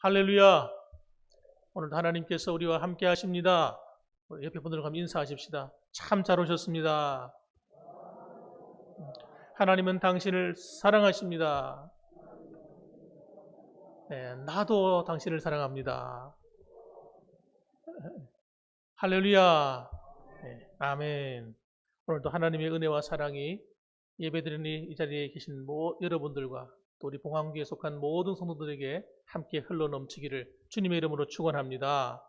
할렐루야. 오늘도 하나님께서 우리와 함께 하십니다. 우리 옆에 분들과 함께 인사하십시다. 참 잘 오셨습니다. 하나님은 당신을 사랑하십니다. 네, 나도 당신을 사랑합니다. 할렐루야. 네, 아멘. 오늘도 하나님의 은혜와 사랑이 예배드리는 이 자리에 계신 여러분들과 또 우리 봉황교에 속한 모든 성도들에게 함께 흘러넘치기를 주님의 이름으로 축원합니다.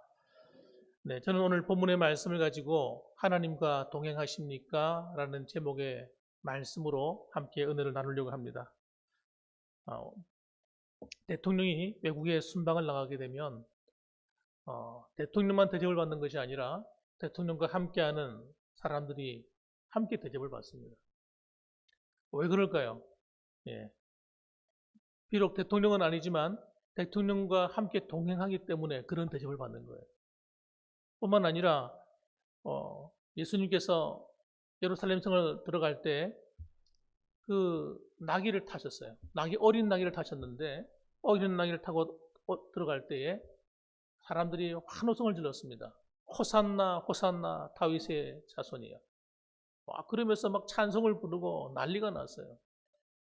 네, 저는 오늘 본문의 말씀을 가지고 하나님과 동행하십니까? 라는 제목의 말씀으로 함께 은혜를 나누려고 합니다. 대통령이 외국에 순방을 나가게 되면 대통령만 대접을 받는 것이 아니라 대통령과 함께하는 사람들이 함께 대접을 받습니다. 왜 그럴까요? 예. 비록 대통령은 아니지만 대통령과 함께 동행하기 때문에 그런 대접을 받는 거예요. 뿐만 아니라 예수님께서 예루살렘 성을 들어갈 때 그 나귀를 타셨어요. 어린 나귀를 타셨는데 어린 나귀를 타고 들어갈 때에 사람들이 환호성을 질렀습니다. 호산나 호산나 다윗의 자손이여. 그러면서 막 찬송을 부르고 난리가 났어요.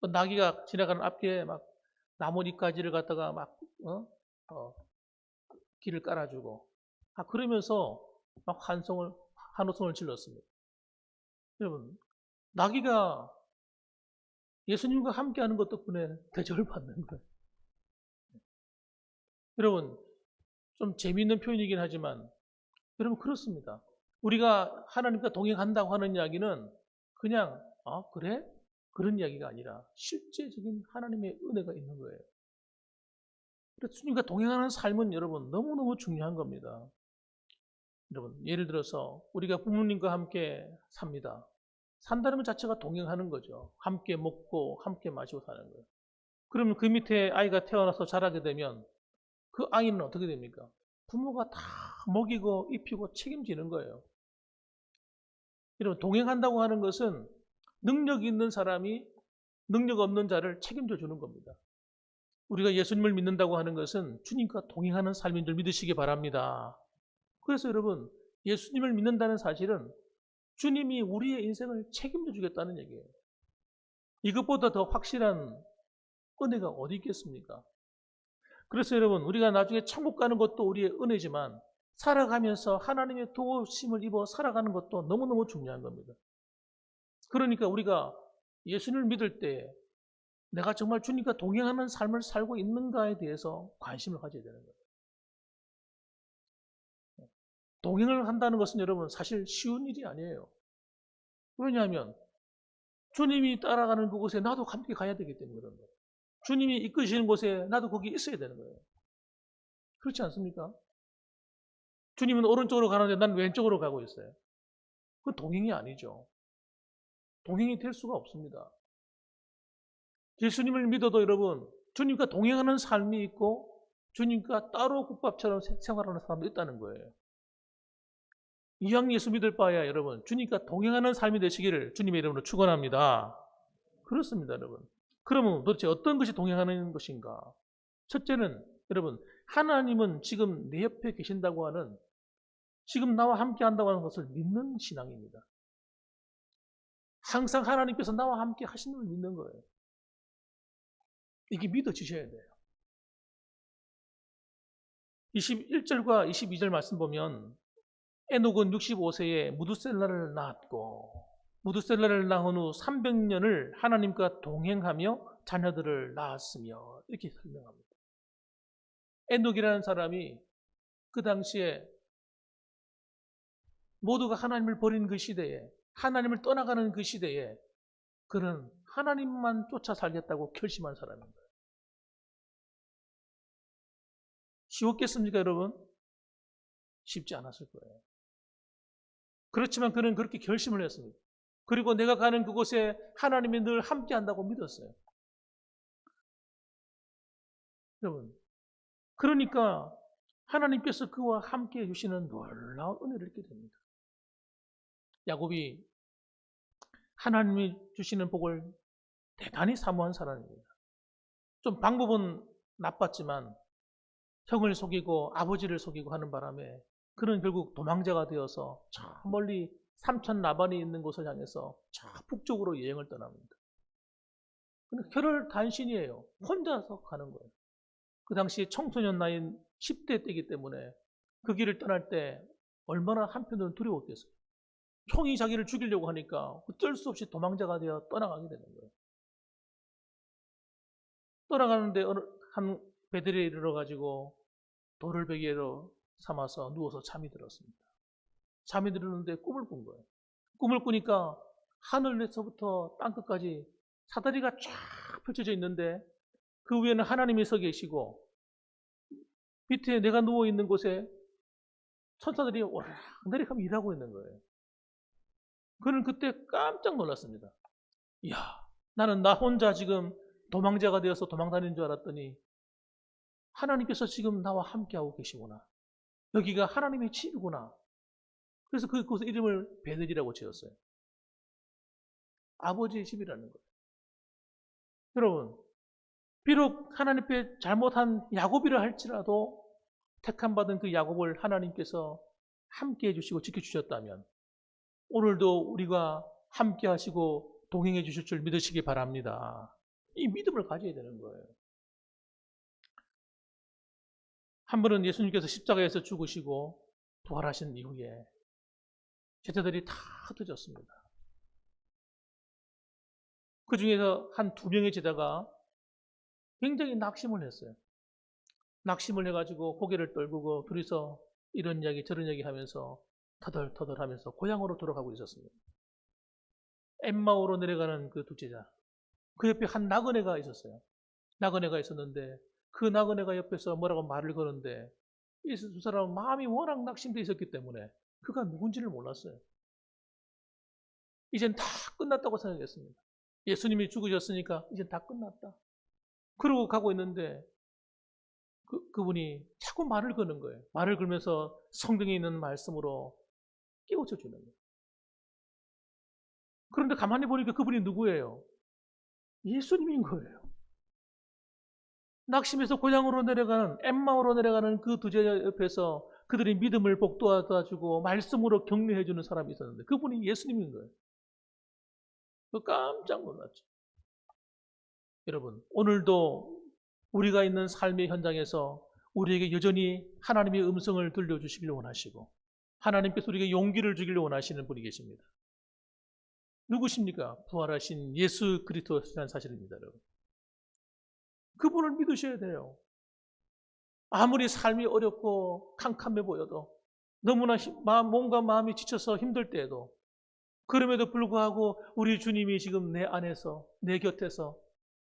그 나귀가 지나가는 앞에 막 나뭇잎가지를 갖다가 막 길을 깔아주고 그러면서 막 환호성을 질렀습니다. 여러분, 나귀가 예수님과 함께하는 것 덕분에 대접을 받는 거예요. 여러분, 좀 재미있는 표현이긴 하지만 여러분 그렇습니다. 우리가 하나님과 동행한다고 하는 이야기는 그냥 그래? 그런 이야기가 아니라 실제적인 하나님의 은혜가 있는 거예요. 그래서 주님과 동행하는 삶은 여러분 너무너무 중요한 겁니다. 여러분, 예를 들어서 우리가 부모님과 함께 삽니다. 산다는 것 자체가 동행하는 거죠. 함께 먹고 함께 마시고 사는 거예요. 그러면 그 밑에 아이가 태어나서 자라게 되면 그 아이는 어떻게 됩니까? 부모가 다 먹이고 입히고 책임지는 거예요. 여러분, 동행한다고 하는 것은 능력 있는 사람이 능력 없는 자를 책임져 주는 겁니다. 우리가 예수님을 믿는다고 하는 것은 주님과 동행하는 삶인 줄 믿으시기 바랍니다. 그래서 여러분, 예수님을 믿는다는 사실은 주님이 우리의 인생을 책임져 주겠다는 얘기예요. 이것보다 더 확실한 은혜가 어디 있겠습니까? 그래서 여러분, 우리가 나중에 천국 가는 것도 우리의 은혜지만 살아가면서 하나님의 도우심을 입어 살아가는 것도 너무너무 중요한 겁니다. 그러니까 우리가 예수님을 믿을 때 내가 정말 주님과 동행하는 삶을 살고 있는가에 대해서 관심을 가져야 되는 거예요. 동행을 한다는 것은 여러분 사실 쉬운 일이 아니에요. 왜냐하면 주님이 따라가는 그곳에 나도 함께 가야 되기 때문에 그런 거예요. 주님이 이끄시는 곳에 나도 거기 있어야 되는 거예요. 그렇지 않습니까? 주님은 오른쪽으로 가는데 난 왼쪽으로 가고 있어요. 그건 동행이 아니죠. 동행이 될 수가 없습니다. 예수님을 믿어도 여러분 주님과 동행하는 삶이 있고 주님과 따로 국밥처럼 생활하는 사람도 있다는 거예요. 이왕 예수 믿을 바야 여러분 주님과 동행하는 삶이 되시기를 주님의 이름으로 축원합니다. 그렇습니다, 여러분. 그러면 도대체 어떤 것이 동행하는 것인가? 첫째는 여러분 하나님은 지금 내 옆에 계신다고 하는 지금 나와 함께 한다고 하는 것을 믿는 신앙입니다. 항상 하나님께서 나와 함께 하시는 걸 믿는 거예요. 이게 믿어지셔야 돼요. 21절과 22절 말씀 보면 에녹은 65세에 무두셀라를 낳았고 무두셀라를 낳은 후 300년을 하나님과 동행하며 자녀들을 낳았으며 이렇게 설명합니다. 에녹이라는 사람이 그 당시에 모두가 하나님을 버린 그 시대에 하나님을 떠나가는 그 시대에 그는 하나님만 쫓아 살겠다고 결심한 사람입니다. 쉬웠겠습니까, 여러분? 쉽지 않았을 거예요. 그렇지만 그는 그렇게 결심을 했습니다. 그리고 내가 가는 그곳에 하나님이 늘 함께 한다고 믿었어요. 여러분, 그러니까 하나님께서 그와 함께 해주시는 놀라운 은혜를 얻게 됩니다. 야곱이 하나님이 주시는 복을 대단히 사모한 사람입니다. 좀 방법은 나빴지만 형을 속이고 아버지를 속이고 하는 바람에 그는 결국 도망자가 되어서 저 멀리 삼천 나반이 있는 곳을 향해서 저 북쪽으로 여행을 떠납니다. 근데 혈혈단신이에요. 혼자서 가는 거예요. 그 당시 청소년 나이인 10대 때이기 때문에 그 길을 떠날 때 얼마나 한편으로는 두려웠겠어요. 총이 자기를 죽이려고 하니까 어쩔 수 없이 도망자가 되어 떠나가게 되는 거예요. 떠나가는데 어느 한 베들에 이르러가지고 돌을 베개로 삼아서 누워서 잠이 들었습니다. 잠이 들었는데 꿈을 꾼 거예요. 꿈을 꾸니까 하늘에서부터 땅끝까지 사다리가 쫙 펼쳐져 있는데 그 위에는 하나님이 서 계시고 밑에 내가 누워있는 곳에 천사들이 오락내리락 일하고 있는 거예요. 그는 그때 깜짝 놀랐습니다. 이야, 나는 나 혼자 지금 도망자가 되어서 도망다니는 줄 알았더니 하나님께서 지금 나와 함께하고 계시구나. 여기가 하나님의 집이구나. 그래서 그곳 이름을 베들이라고 지었어요. 아버지의 집이라는 거예요. 여러분, 비록 하나님 앞에 잘못한 야곱이라 할지라도 택함받은 그 야곱을 하나님께서 함께 해주시고 지켜주셨다면 오늘도 우리가 함께 하시고 동행해 주실 줄 믿으시기 바랍니다. 이 믿음을 가져야 되는 거예요. 한 번은 예수님께서 십자가에서 죽으시고 부활하신 이후에 제자들이 다 흩어졌습니다. 그 중에서 한 2명의 제자가 굉장히 낙심을 했어요. 낙심을 해가지고 고개를 떨구고 둘이서 이런 이야기 저런 이야기 하면서 터덜터덜 하면서 고향으로 돌아가고 있었습니다. 엠마오로 내려가는 그 두 제자, 그 옆에 한 나그네가 있었어요. 나그네가 있었는데 그 나그네가 옆에서 뭐라고 말을 거는데 이 두 사람은 마음이 워낙 낙심되어 있었기 때문에 그가 누군지를 몰랐어요. 이젠 다 끝났다고 생각했습니다. 예수님이 죽으셨으니까 이젠 다 끝났다. 그러고 가고 있는데 그분이 자꾸 말을 거는 거예요. 말을 걸면서 성경에 있는 말씀으로 깨우쳐 주는 거예요. 그런데 가만히 보니까 그분이 누구예요? 예수님인 거예요. 낙심해서 고향으로 내려가는, 엠마오로 내려가는 그 두 제자 옆에서 그들의 믿음을 복돋아주고 말씀으로 격려해주는 사람이 있었는데 그분이 예수님인 거예요. 깜짝 놀랐죠. 여러분, 오늘도 우리가 있는 삶의 현장에서 우리에게 여전히 하나님의 음성을 들려주시길 원하시고 하나님께서 우리에게 용기를 주길 원하시는 분이 계십니다. 누구십니까? 부활하신 예수 그리스도라는 사실입니다. 여러분. 그분을 믿으셔야 돼요. 아무리 삶이 어렵고 캄캄해 보여도 너무나 몸과 마음이 지쳐서 힘들 때에도 그럼에도 불구하고 우리 주님이 지금 내 안에서 내 곁에서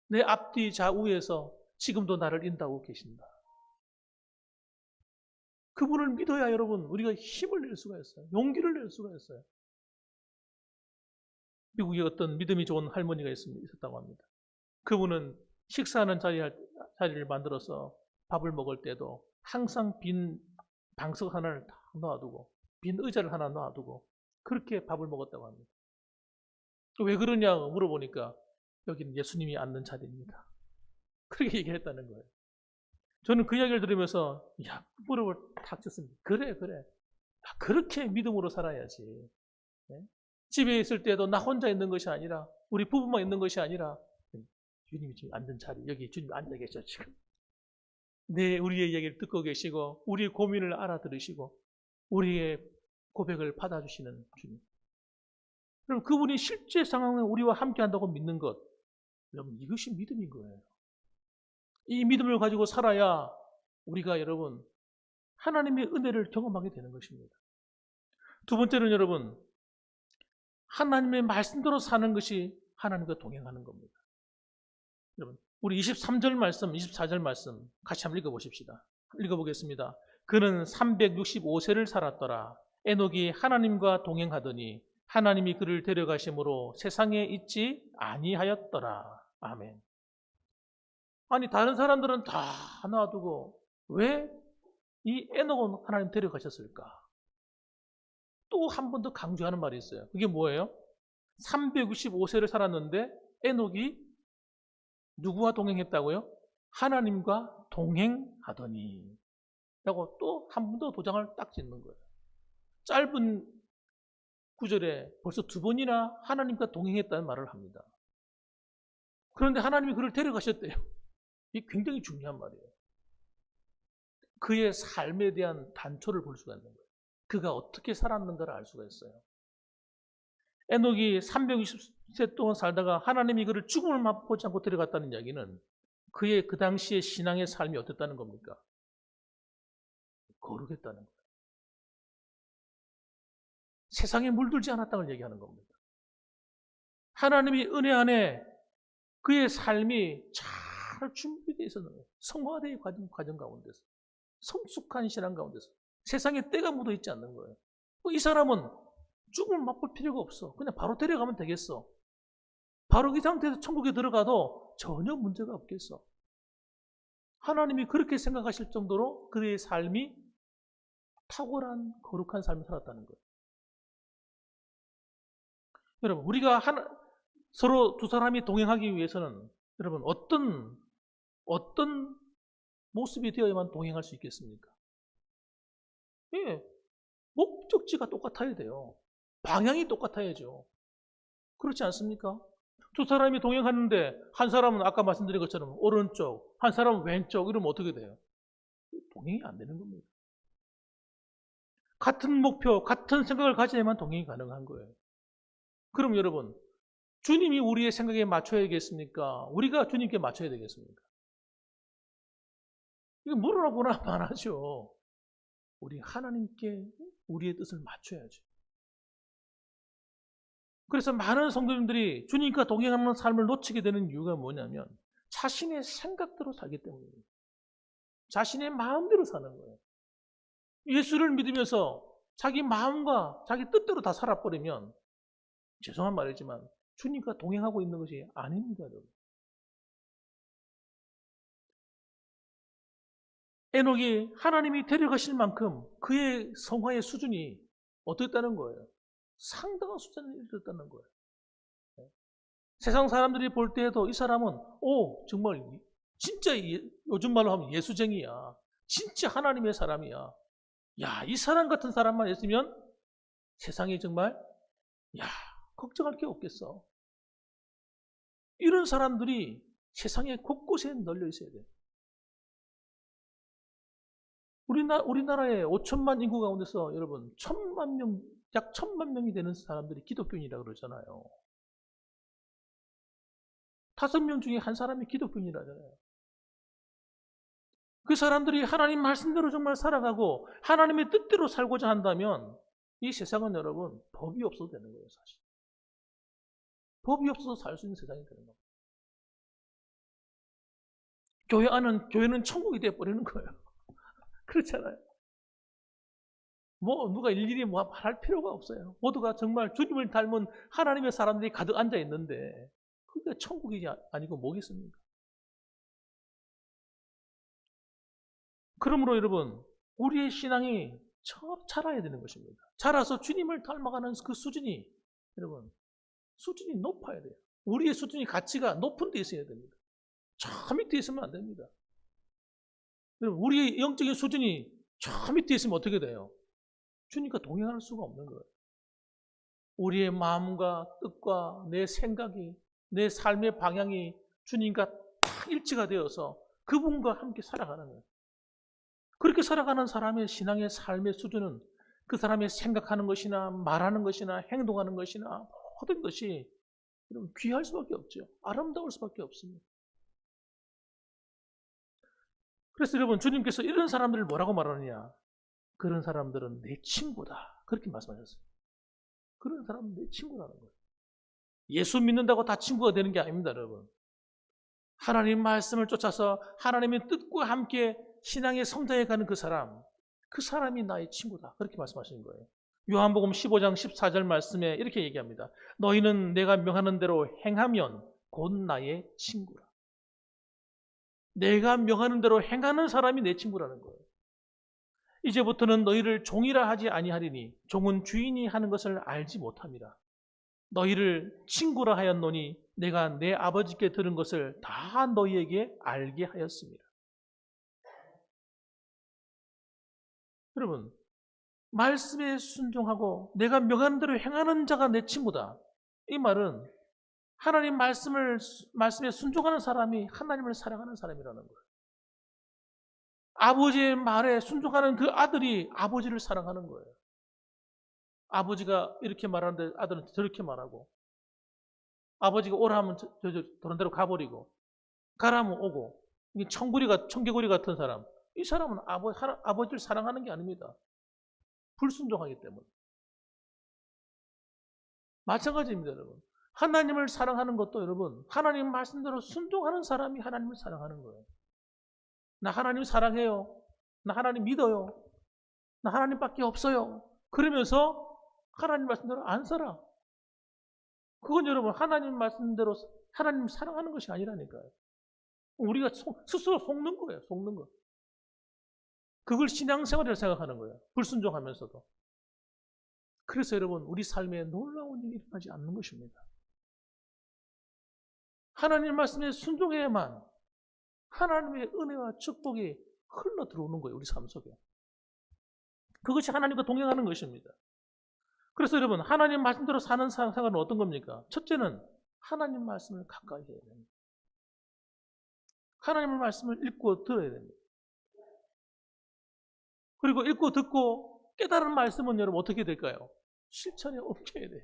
내 앞뒤 좌우에서 지금도 나를 인도하고 계신다. 그분을 믿어야 여러분 우리가 힘을 낼 수가 있어요. 용기를 낼 수가 있어요. 미국에 어떤 믿음이 좋은 할머니가 있었다고 합니다. 그분은 식사하는 자리를 만들어서 밥을 먹을 때도 항상 빈 방석 하나를 다 놔두고 빈 의자를 하나 놔두고 그렇게 밥을 먹었다고 합니다. 왜 그러냐고 물어보니까 여기는 예수님이 앉는 자리입니다. 그렇게 얘기했다는 거예요. 저는 그 이야기를 들으면서 무릎을 탁 쳤습니다. 그래. 그렇게 믿음으로 살아야지. 네? 집에 있을 때도 나 혼자 있는 것이 아니라 우리 부부만 있는 것이 아니라 주님이 지금 앉은 자리, 여기 주님이 앉아 계셔 지금. 우리의 이야기를 듣고 계시고 우리의 고민을 알아들으시고 우리의 고백을 받아주시는 주님. 그럼 그분이 실제 상황에 우리와 함께 한다고 믿는 것, 여러분 이것이 믿음인 거예요. 이 믿음을 가지고 살아야 우리가 여러분 하나님의 은혜를 경험하게 되는 것입니다. 두 번째는 여러분 하나님의 말씀대로 사는 것이 하나님과 동행하는 겁니다. 여러분 우리 23절 말씀, 24절 말씀 같이 한번 읽어보십시다. 읽어보겠습니다. 그는 365세를 살았더라. 에녹이 하나님과 동행하더니 하나님이 그를 데려가심으로 세상에 있지 아니하였더라. 아멘. 아니 다른 사람들은 다 놔두고 왜 이 에녹은 하나님 데려가셨을까? 또 한 번 더 강조하는 말이 있어요. 그게 뭐예요? 365세를 살았는데 에녹이 누구와 동행했다고요? 하나님과 동행하더니. 라고 또 한 번 더 도장을 딱 짓는 거예요. 짧은 구절에 벌써 2번이나 하나님과 동행했다는 말을 합니다. 그런데 하나님이 그를 데려가셨대요. 이게 굉장히 중요한 말이에요. 그의 삶에 대한 단초를 볼 수가 있는 거예요. 그가 어떻게 살았는가를 알 수가 있어요. 에녹이 360세 동안 살다가 하나님이 그를 죽음을 맛보지 않고 데려갔다는 이야기는 그의 그 당시의 신앙의 삶이 어땠다는 겁니까? 거룩했다는 거예요. 세상에 물들지 않았다는 걸 얘기하는 겁니다. 하나님이 은혜 안에 그의 삶이 잘 준비되어 있었는 거예요. 성화되의 과정 가운데서, 성숙한 신앙 가운데서 세상에 때가 묻어 있지 않는 거예요. 이 사람은 죽음을 맛볼 필요가 없어. 그냥 바로 데려가면 되겠어. 바로 이 상태에서 천국에 들어가도 전혀 문제가 없겠어. 하나님이 그렇게 생각하실 정도로 그의 삶이 탁월한 거룩한 삶을 살았다는 거예요. 여러분, 우리가 서로 두 사람이 동행하기 위해서는 여러분 어떤 모습이 되어야만 동행할 수 있겠습니까? 예, 목적지가 똑같아야 돼요. 방향이 똑같아야죠. 그렇지 않습니까? 두 사람이 동행하는데 한 사람은 아까 말씀드린 것처럼 오른쪽, 한 사람은 왼쪽 이러면 어떻게 돼요? 동행이 안 되는 겁니다. 같은 목표, 같은 생각을 가져야만 동행이 가능한 거예요. 그럼 여러분, 주님이 우리의 생각에 맞춰야겠습니까? 우리가 주님께 맞춰야 되겠습니까? 이거 물어보나 말하죠. 우리 하나님께 우리의 뜻을 맞춰야죠. 그래서 많은 성도님들이 주님과 동행하는 삶을 놓치게 되는 이유가 뭐냐면 자신의 생각대로 살기 때문입니다. 자신의 마음대로 사는 거예요. 예수를 믿으면서 자기 마음과 자기 뜻대로 다 살아버리면 죄송한 말이지만 주님과 동행하고 있는 것이 아닙니다, 여러분. 에녹이 하나님이 데려가실 만큼 그의 성화의 수준이 어땠다는 거예요? 상당한 수준에 이르렀다는 거예요. 세상 사람들이 볼 때에도 이 사람은 정말 진짜 요즘 말로 하면 예수쟁이야. 진짜 하나님의 사람이야. 야, 이 사람 같은 사람만 있으면 세상이 정말 걱정할 게 없겠어. 이런 사람들이 세상에 곳곳에 널려 있어야 돼요. 우리나라에 5천만 인구 가운데서 여러분 약 1,000만 명이 되는 사람들이 기독교인이라고 그러잖아요. 5명 중에 한 사람이 기독교인이라잖아요. 그 사람들이 하나님 말씀대로 정말 살아가고 하나님의 뜻대로 살고자 한다면 이 세상은 여러분 법이 없어도 되는 거예요, 사실. 법이 없어서 살 수 있는 세상이 되는 겁니다. 교회는 천국이 되어버리는 거예요. 그렇잖아요. 누가 일일이 말할 필요가 없어요. 모두가 정말 주님을 닮은 하나님의 사람들이 가득 앉아 있는데 그게 천국이 아니고 뭐겠습니까? 그러므로 여러분, 우리의 신앙이 자라야 되는 것입니다. 자라서 주님을 닮아가는 그 수준이 여러분, 수준이 높아야 돼요. 우리의 수준이 가치가 높은 데 있어야 됩니다. 저 밑에 있으면 안 됩니다. 여러분, 우리의 영적인 수준이 저 밑에 있으면 어떻게 돼요? 주님과 동행할 수가 없는 거예요. 우리의 마음과 뜻과 내 생각이, 내 삶의 방향이 주님과 딱 일치가 되어서 그분과 함께 살아가는 거예요. 그렇게 살아가는 사람의 신앙의 삶의 수준은 그 사람의 생각하는 것이나 말하는 것이나 행동하는 것이나 모든 것이 귀할 수밖에 없죠. 아름다울 수밖에 없습니다. 그래서 여러분, 주님께서 이런 사람들을 뭐라고 말하느냐? 그런 사람들은 내 친구다. 그렇게 말씀하셨어요. 그런 사람은 내 친구라는 거예요. 예수 믿는다고 다 친구가 되는 게 아닙니다, 여러분. 하나님 말씀을 쫓아서 하나님의 뜻과 함께 신앙의 성장해 가는 그 사람이 나의 친구다. 그렇게 말씀하시는 거예요. 요한복음 15장 14절 말씀에 이렇게 얘기합니다. 너희는 내가 명하는 대로 행하면 곧 나의 친구라. 내가 명하는 대로 행하는 사람이 내 친구라는 거예요. 이제부터는 너희를 종이라 하지 아니하리니 종은 주인이 하는 것을 알지 못함이라. 너희를 친구라 하였노니 내가 내 아버지께 들은 것을 다 너희에게 알게 하였습니다. 여러분, 말씀에 순종하고 내가 명하는 대로 행하는 자가 내 친구다. 이 말은 하나님 말씀에 순종하는 사람이 하나님을 사랑하는 사람이라는 거예요. 아버지의 말에 순종하는 그 아들이 아버지를 사랑하는 거예요. 아버지가 이렇게 말하는데 아들은 저렇게 말하고, 아버지가 오라 하면 저런 대로 가버리고, 가라면 오고, 이 청개구리 같은 사람, 이 사람은 아버지를 사랑하는 게 아닙니다. 불순종하기 때문에. 마찬가지입니다, 여러분. 하나님을 사랑하는 것도 여러분, 하나님 말씀대로 순종하는 사람이 하나님을 사랑하는 거예요. 나 하나님 사랑해요. 나 하나님 믿어요. 나 하나님밖에 없어요. 그러면서 하나님 말씀대로 안 살아. 그건 여러분 하나님 말씀대로 하나님 사랑하는 것이 아니라니까요. 우리가 스스로 속는 거예요. 속는 거. 그걸 신앙생활이라고 생각하는 거예요. 불순종하면서도. 그래서 여러분 우리 삶에 놀라운 일이 일어나지 않는 것입니다. 하나님 말씀에 순종해야만 하나님의 은혜와 축복이 흘러 들어오는 거예요. 우리 삶 속에. 그것이 하나님과 동행하는 것입니다. 그래서 여러분 하나님 말씀대로 사는 생활은 어떤 겁니까? 첫째는 하나님 말씀을 가까이 해야 됩니다. 하나님의 말씀을 읽고 들어야 됩니다. 그리고 읽고 듣고 깨달은 말씀은 여러분 어떻게 될까요? 실천에 옮겨야 돼요.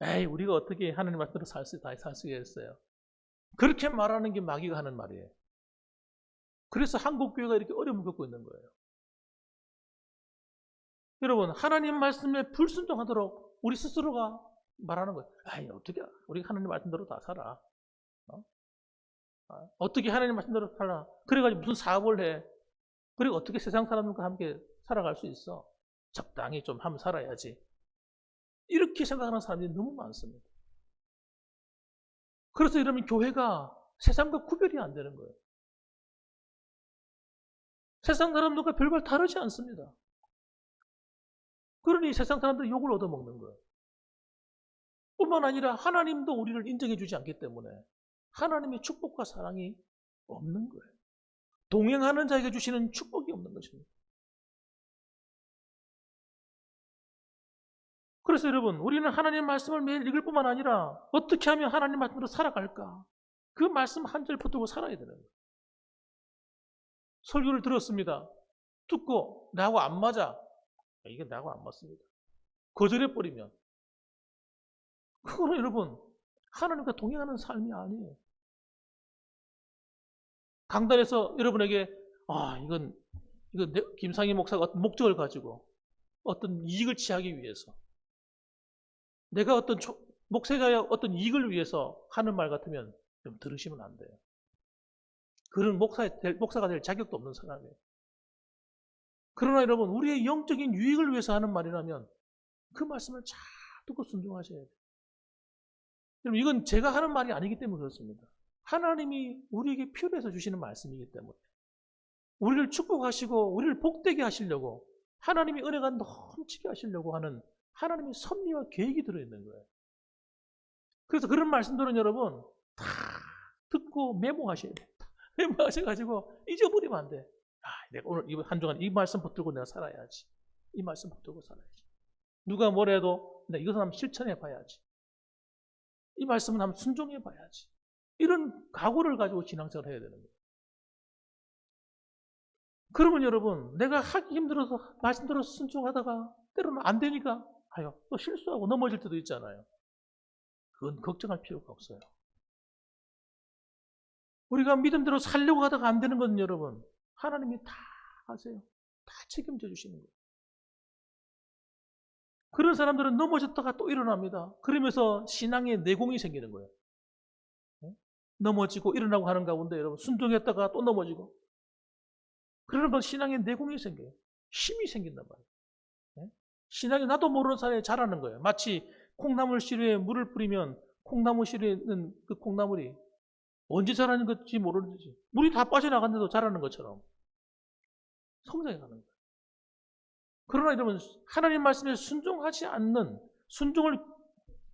에이, 우리가 어떻게 하나님 말씀대로 살 수 있겠어요? 그렇게 말하는 게 마귀가 하는 말이에요. 그래서 한국교회가 이렇게 어려움을 겪고 있는 거예요. 여러분, 하나님 말씀에 불순종하도록 우리 스스로가 말하는 거예요. 아이, 어떻게 우리가 하나님 말씀대로 다 살아? 어떻게 하나님 말씀대로 살아? 그래가지고 무슨 사업을 해? 그리고 어떻게 세상 사람들과 함께 살아갈 수 있어? 적당히 좀 하면 살아야지. 이렇게 생각하는 사람들이 너무 많습니다. 그래서 이러면 교회가 세상과 구별이 안 되는 거예요. 세상 사람들과 별반 다르지 않습니다. 그러니 세상 사람들이 욕을 얻어먹는 거예요. 뿐만 아니라 하나님도 우리를 인정해 주지 않기 때문에 하나님의 축복과 사랑이 없는 거예요. 동행하는 자에게 주시는 축복이 없는 것입니다. 그래서 여러분, 우리는 하나님 말씀을 매일 읽을 뿐만 아니라 어떻게 하면 하나님 말씀으로 살아갈까? 그 말씀 한 절 붙들고 살아야 되는 거예요. 설교를 들었습니다. 듣고 나하고 안 맞아. 이게 나하고 안 맞습니다. 거절해버리면 그거는 여러분 하나님과 동행하는 삶이 아니에요. 강단에서 여러분에게 이건 김상희 목사가 어떤 목적을 가지고 어떤 이익을 취하기 위해서 내가 어떤 목사자의 어떤 이익을 위해서 하는 말 같으면 좀 들으시면 안 돼요. 그런 목사가 될 자격도 없는 사람이에요. 그러나 여러분 우리의 영적인 유익을 위해서 하는 말이라면 그 말씀을 잘 듣고 순종하셔야 돼요. 여러분 이건 제가 하는 말이 아니기 때문에 그렇습니다. 하나님이 우리에게 필요해서 주시는 말씀이기 때문에 우리를 축복하시고 우리를 복되게 하시려고 하나님의 은혜가 넘치게 하시려고 하는 하나님의 섭리와 계획이 들어있는 거예요. 그래서 그런 말씀들은 여러분 다 듣고 메모하셔야 돼요. 메모하셔가지고 잊어버리면 안 돼. 내가 오늘 한 주간 이 말씀 붙들고 내가 살아야지. 이 말씀 붙들고 살아야지. 누가 뭐래도 내가 이것을 한번 실천해 봐야지. 이 말씀은 한번 순종해 봐야지. 이런 각오를 가지고 신앙생활을 해야 되는 거예요. 그러면 여러분 내가 하기 힘들어서 말씀대로 순종하다가 때로는 안 되니까 또 실수하고 넘어질 때도 있잖아요. 그건 걱정할 필요가 없어요. 우리가 믿음대로 살려고 하다가 안 되는 건 여러분 하나님이 다 하세요. 다 책임져 주시는 거예요. 그런 사람들은 넘어졌다가 또 일어납니다. 그러면서 신앙의 내공이 생기는 거예요. 넘어지고 일어나고 하는 가운데 여러분 순종했다가 또 넘어지고 그러는 건 신앙의 내공이 생겨요. 힘이 생긴단 말이에요. 신앙이 나도 모르는 사이에 자라는 거예요. 마치 콩나물 시루에 물을 뿌리면 콩나물 시루에 있는 그 콩나물이 언제 자라는 건지 모르는지 물이 다 빠져나갔는데도 자라는 것처럼 성장해 가는 거예요. 그러나 여러분 하나님 말씀에 순종하지 않는 순종을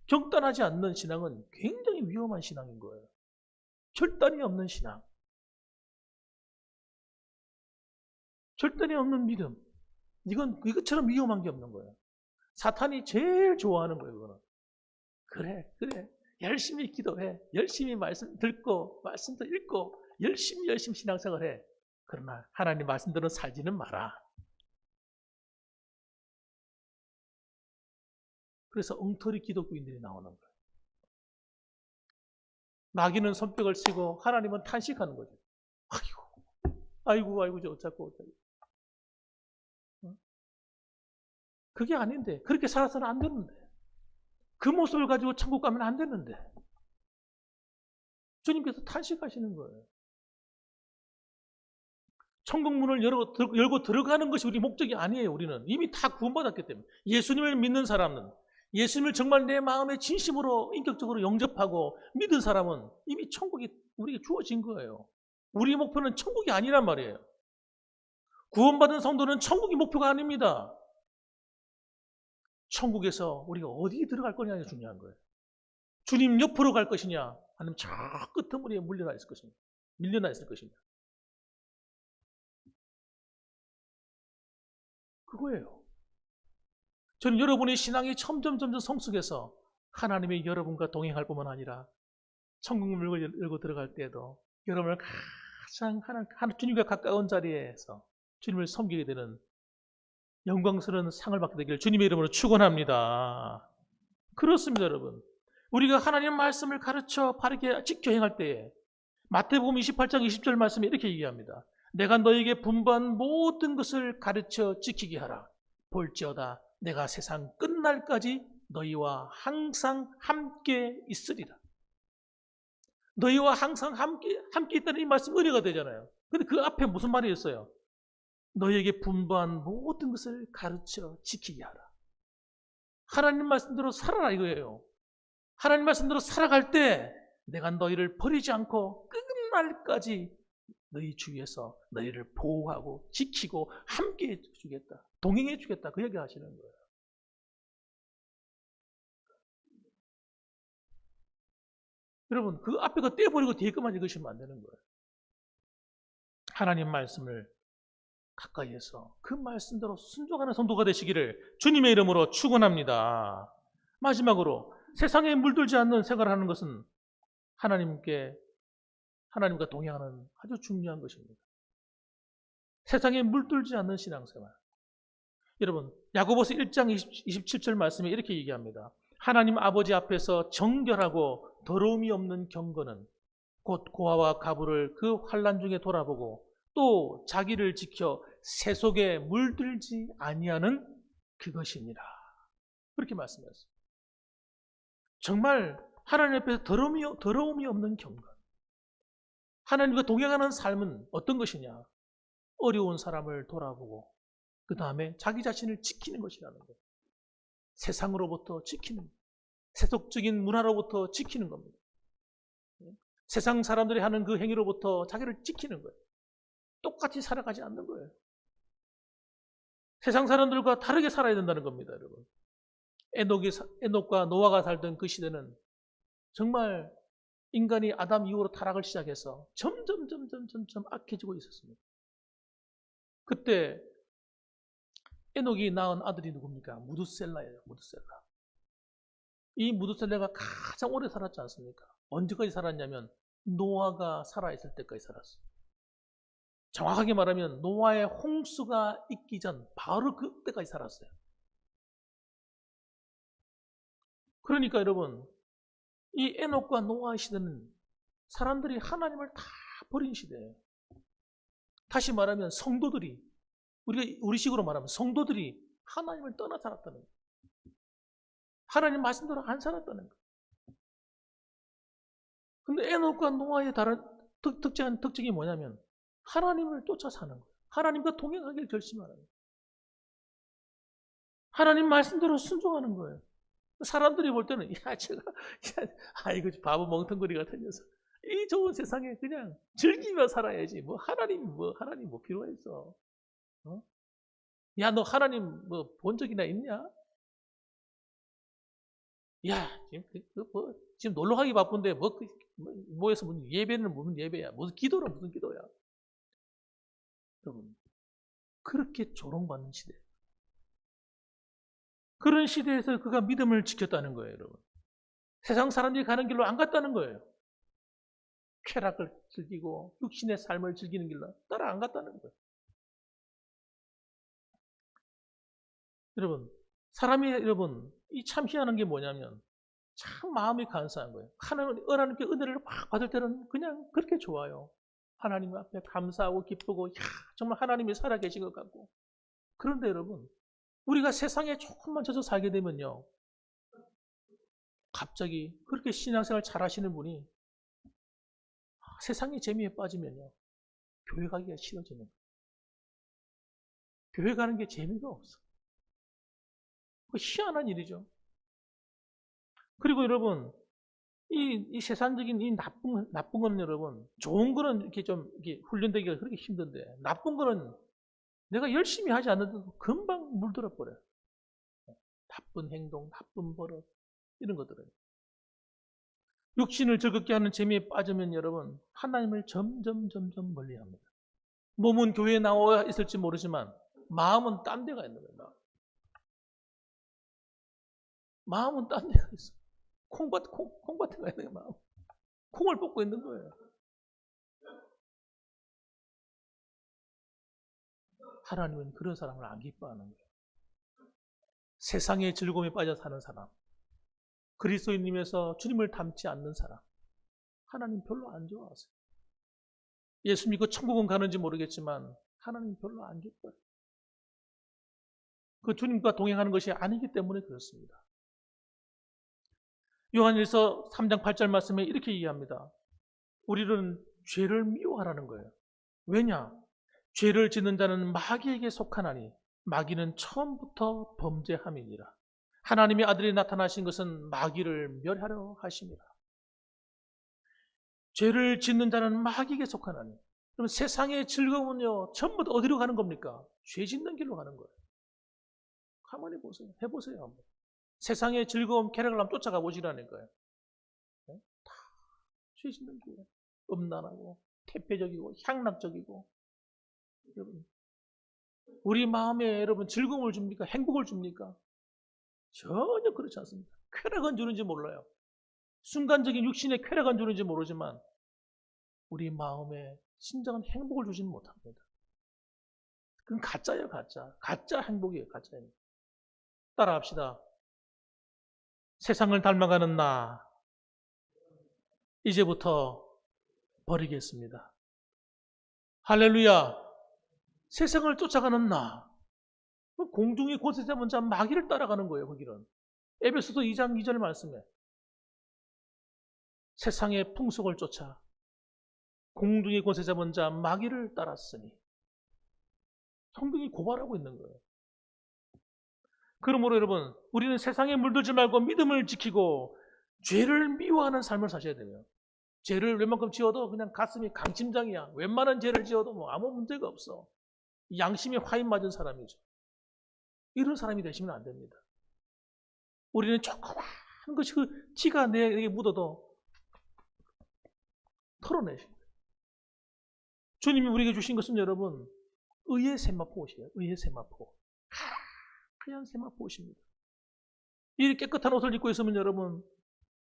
경단하지 않는 신앙은 굉장히 위험한 신앙인 거예요. 결단이 없는 신앙. 절단이 없는 믿음. 이것처럼 위험한 게 없는 거예요. 사탄이 제일 좋아하는 거예요, 그거는. 그래. 열심히 기도해. 열심히 말씀 듣고, 말씀도 읽고, 열심히 신앙생활 해. 그러나 하나님 말씀대로 살지는 마라. 그래서 엉터리 기독교인들이 나오는 거예요. 마귀는 손뼉을 치고 하나님은 탄식하는 거죠. 아이고, 저 어쩌고. 그게 아닌데, 그렇게 살아서는 안 되는데. 그 모습을 가지고 천국 가면 안 되는데. 주님께서 탄식하시는 거예요. 천국 문을 열고 들어가는 것이 우리 목적이 아니에요. 우리는 이미 다 구원받았기 때문에. 예수님을 믿는 사람은, 예수님을 정말 내 마음에 진심으로 인격적으로 영접하고 믿은 사람은 이미 천국이 우리에게 주어진 거예요. 우리의 목표는 천국이 아니란 말이에요. 구원받은 성도는 천국이 목표가 아닙니다. 천국에서 우리가 어디 들어갈 거냐가 중요한 거예요. 주님 옆으로 갈 것이냐, 아니면 저 끄트머리에 밀려나 있을 것이냐. 그거예요. 저는 여러분의 신앙이 점점 성숙해서 하나님이 여러분과 동행할 뿐만 아니라 천국문을 열고 들어갈 때에도 여러분을 가장 주님과 가까운 자리에서 주님을 섬기게 되는 영광스러운 상을 받게 되기를 주님의 이름으로 축원합니다. 그렇습니다, 여러분. 우리가 하나님의 말씀을 가르쳐 바르게 지켜 행할 때에 마태복음 28장 20절 말씀에 이렇게 얘기합니다. 내가 너에게 분부한 모든 것을 가르쳐 지키게 하라. 볼지어다 내가 세상 끝날까지 너희와 항상 함께 있으리라. 너희와 항상 함께 있다는 이 말씀 은혜가 되잖아요. 근데 그 앞에 무슨 말이 있어요? 너희에게 분부한 모든 것을 가르쳐 지키게 하라. 하나님 말씀대로 살아라 이거예요. 하나님 말씀대로 살아갈 때 내가 너희를 버리지 않고 끝날까지 너희 주위에서 너희를 보호하고 지키고 함께 해주겠다. 동행해 주겠다. 그 얘기 하시는 거예요. 여러분 그 앞에 거 떼버리고 뒤에 것만 읽으시면 안 되는 거예요. 하나님 말씀을 가까이에서 그 말씀대로 순종하는 성도가 되시기를 주님의 이름으로 축원합니다. 마지막으로 세상에 물들지 않는 생활을 하는 것은 하나님과 동행하는 아주 중요한 것입니다. 세상에 물들지 않는 신앙생활. 여러분 야고보서 1장 27절 말씀에 이렇게 얘기합니다. 하나님 아버지 앞에서 정결하고 더러움이 없는 경건은 곧 고아와 가부를 그 환난 중에 돌아보고 또 자기를 지켜 세속에 물들지 아니하는 그것이니라. 그렇게 말씀하셨습니다. 정말 하나님 앞에서 더러움이 없는 경건. 하나님과 동행하는 삶은 어떤 것이냐? 어려운 사람을 돌아보고 그 다음에 자기 자신을 지키는 것이라는 거예요. 세상으로부터 지키는, 세속적인 문화로부터 지키는 겁니다. 세상 사람들이 하는 그 행위로부터 자기를 지키는 거예요. 똑같이 살아가지 않는 거예요. 세상 사람들과 다르게 살아야 된다는 겁니다, 여러분. 에녹과 노아가 살던 그 시대는 정말 인간이 아담 이후로 타락을 시작해서 점점 악해지고 있었습니다. 그때 에녹이 낳은 아들이 누굽니까? 무두셀라예요. 무두셀라. 이 무두셀라가 가장 오래 살았지 않습니까? 언제까지 살았냐면 노아가 살아있을 때까지 살았어요. 정확하게 말하면 노아의 홍수가 있기 전 바로 그때까지 살았어요. 그러니까 여러분 이 에녹과 노아의 시대는 사람들이 하나님을 다 버린 시대예요. 다시 말하면 성도들이 우리식으로 말하면 성도들이 하나님을 떠나 살았다는 거예요. 하나님 말씀대로 안 살았다는 거예요. 근데 에녹과 노아의 다른 특징이 뭐냐면 하나님을 쫓아 사는 거예요. 하나님과 동행하길 결심하는 거예요. 하나님 말씀대로 순종하는 거예요. 사람들이 볼 때는 이거 바보 멍텅구리 같은 녀석. 이 좋은 세상에 그냥 즐기며 살아야지. 하나님 필요했어. 야, 너 하나님 본 적이나 있냐? 야, 지금 놀러 가기 바쁜데 뭐해서 무슨 예배는 무슨 예배야? 무슨 기도는 무슨 기도야? 여러분, 그렇게 조롱받는 시대. 그런 시대에서 그가 믿음을 지켰다는 거예요, 여러분. 세상 사람들이 가는 길로 안 갔다는 거예요. 쾌락을 즐기고 육신의 삶을 즐기는 길로 따라 안 갔다는 거예요. 여러분, 사람이 여러분 이 참 희한한 게 뭐냐면 참 마음이 감사한 거예요. 하나님께 은혜를 확 받을 때는 그냥 그렇게 좋아요. 하나님 앞에 감사하고 기쁘고 야, 정말 하나님이 살아계신 것 같고. 그런데 여러분, 우리가 세상에 조금만 져서 살게 되면요. 갑자기 그렇게 신앙생활 잘 하시는 분이 세상의 재미에 빠지면요. 교회 가기가 싫어지는 거예요. 교회 가는 게 재미가 없어. 그 희한한 일이죠. 그리고 여러분, 이 세상적인 이 나쁜 거는 여러분, 좋은 거는 이렇게 좀 이렇게 훈련되기가 그렇게 힘든데, 나쁜 거는 내가 열심히 하지 않는데도 금방 물들어 버려요. 나쁜 행동, 나쁜 버릇, 이런 것들은. 육신을 즐겁게 하는 재미에 빠지면 여러분, 하나님을 점점 멀리 합니다. 몸은 교회에 나와 있을지 모르지만, 마음은 딴 데가 있는 거예요. 마음은 딴 데가 있어. 콩밭에 가 있는 거예요, 마음. 콩을 뽑고 있는 거예요. 하나님은 그런 사람을 안 기뻐하는 거예요. 세상의 즐거움에 빠져 사는 사람, 그리스도인님에서 주님을 닮지 않는 사람, 하나님 별로 안 좋아하세요. 예수 믿고 천국은 가는지 모르겠지만 하나님 별로 안 기뻐요. 그 주님과 동행하는 것이 아니기 때문에 그렇습니다. 요한일서 3장 8절 말씀에 이렇게 이해합니다. 우리는 죄를 미워하라는 거예요. 왜냐? 죄를 짓는 자는 마귀에게 속하나니 마귀는 처음부터 범죄함이니라. 하나님의 아들이 나타나신 것은 마귀를 멸하려 하심이라. 죄를 짓는 자는 마귀에게 속하나니. 그럼 세상의 즐거움은요, 전부 다 어디로 가는 겁니까? 죄 짓는 길로 가는 거예요. 가만히 보세요. 해보세요, 한번. 세상의 즐거움, 쾌락을 한번 쫓아가 보시라는 거예요. 네? 다 죄 짓는 길이에요. 음란하고, 태폐적이고, 향락적이고. 여러분, 우리 마음에 여러분 즐거움을 줍니까? 행복을 줍니까? 전혀 그렇지 않습니다. 쾌락은 주는지 몰라요. 순간적인 육신의 쾌락은 주는지 모르지만 우리 마음에 진정한 행복을 주지는 못합니다. 그건 가짜예요, 가짜. 가짜 행복이에요, 가짜 행복. 따라합시다. 세상을 닮아가는 나, 이제부터 버리겠습니다. 할렐루야. 세상을 쫓아가는 나, 공중의 권세 잡은 자 마귀를 따라가는 거예요, 그 길은. 에베소서 2장 2절 말씀에 세상의 풍속을 쫓아 공중의 권세 잡은 자 마귀를 따랐으니 성경이 고발하고 있는 거예요. 그러므로 여러분, 우리는 세상에 물들지 말고 믿음을 지키고 죄를 미워하는 삶을 사셔야 돼요. 죄를 웬만큼 지어도 그냥 가슴이 강심장이야. 웬만한 죄를 지어도 뭐 아무 문제가 없어. 양심에 화인 맞은 사람이죠. 이런 사람이 되시면 안 됩니다. 우리는 조그만 것이 그 티가 내게 묻어도 털어내십니다. 주님이 우리에게 주신 것은 여러분, 의의 세마포 옷이에요. 의의 세마포. 하얀 세마포 옷입니다. 이 깨끗한 옷을 입고 있으면 여러분,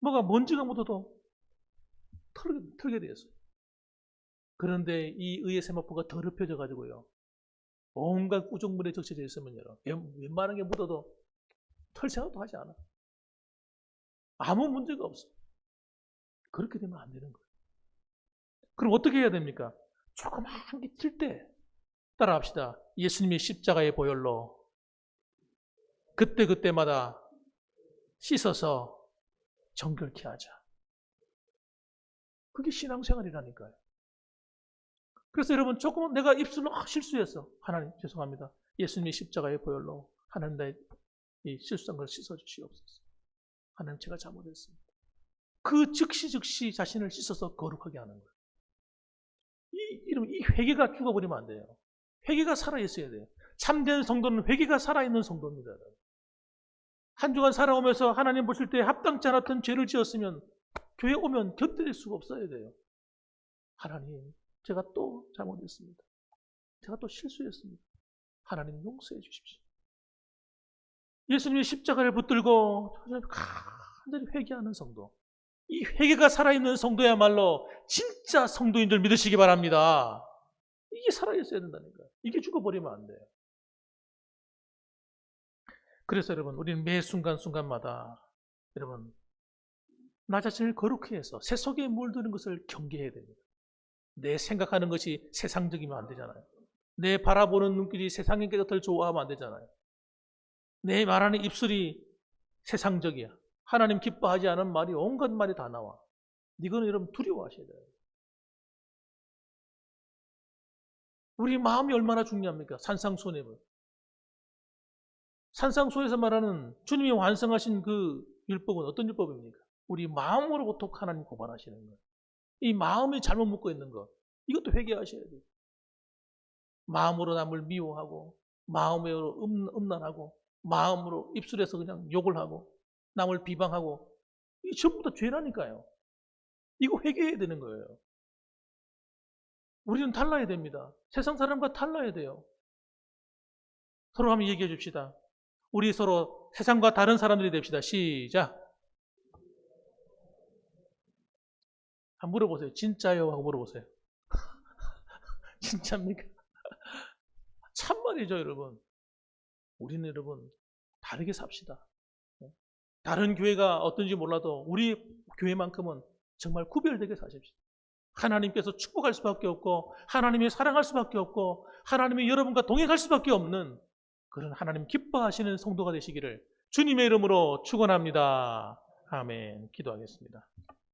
뭐가 먼지가 묻어도 털게 되어 있어요. 그런데 이 의의 세마포가 더럽혀져 가지고요, 온갖 구정물에 적셔져 있으면 웬만한 게 묻어도 털 생각도 하지 않아. 아무 문제가 없어. 그렇게 되면 안 되는 거예요. 그럼 어떻게 해야 됩니까? 조그만 게 튈 때 따라합시다. 예수님의 십자가의 보혈로 그때마다 씻어서 정결케 하자. 그게 신앙생활이라니까요. 그래서 여러분, 조금은 내가 입술로 실수했어. 하나님 죄송합니다. 예수님의 십자가의 보혈로 하나님 나의 이 실수한 걸 씻어주시옵소서. 하나님 제가 잘못했습니다. 그 즉시 자신을 씻어서 거룩하게 하는 거예요. 이 회개가 죽어버리면 안 돼요. 회개가 살아있어야 돼요. 참된 성도는 회개가 살아있는 성도입니다. 한 주간 살아오면서 하나님 보실 때 합당치 않았던 죄를 지었으면 교회 오면 견딜 수가 없어야 돼요. 하나님, 제가 또 잘못했습니다. 제가 또 실수했습니다. 하나님 용서해 주십시오. 예수님의 십자가를 붙들고 간절히 회개하는 성도, 이 회개가 살아있는 성도야말로 진짜 성도인 줄 믿으시기 바랍니다. 이게 살아있어야 된다니까요. 이게 죽어버리면 안 돼요. 그래서 여러분, 우리는 매 순간순간마다 여러분, 나 자신을 거룩히 해서 세속에 물드는 것을 경계해야 됩니다. 내 생각하는 것이 세상적이면 안 되잖아요. 내 바라보는 눈길이 세상의 것을 좋아하면 안 되잖아요. 내 말하는 입술이 세상적이야. 하나님 기뻐하지 않은 말이 온갖 말이 다 나와. 이거는 여러분 두려워하셔야 돼요. 우리 마음이 얼마나 중요합니까? 산상수훈을. 산상수훈에서 말하는 주님이 완성하신 그 율법은 어떤 율법입니까? 우리 마음으로부터 하나님 고발하시는 것. 이 마음이 잘못 묶고 있는 것. 이것도 회개하셔야 돼요. 마음으로 남을 미워하고, 마음으로 음란하고, 마음으로 입술에서 그냥 욕을 하고, 남을 비방하고, 이게 전부 다 죄라니까요. 이거 회개해야 되는 거예요. 우리는 달라야 됩니다. 세상 사람과 달라야 돼요. 서로 한번 얘기해 줍시다. 우리 서로 세상과 다른 사람들이 됩시다. 시작. 한번 물어보세요. 진짜요? 하고 물어보세요. 진짜입니까? 참말이죠, 여러분. 우리는 여러분 다르게 삽시다. 다른 교회가 어떤지 몰라도 우리 교회만큼은 정말 구별되게 사십시오. 하나님께서 축복할 수밖에 없고, 하나님이 사랑할 수밖에 없고, 하나님이 여러분과 동행할 수밖에 없는 그런 하나님 기뻐하시는 성도가 되시기를 주님의 이름으로 축원합니다. 아멘. 기도하겠습니다.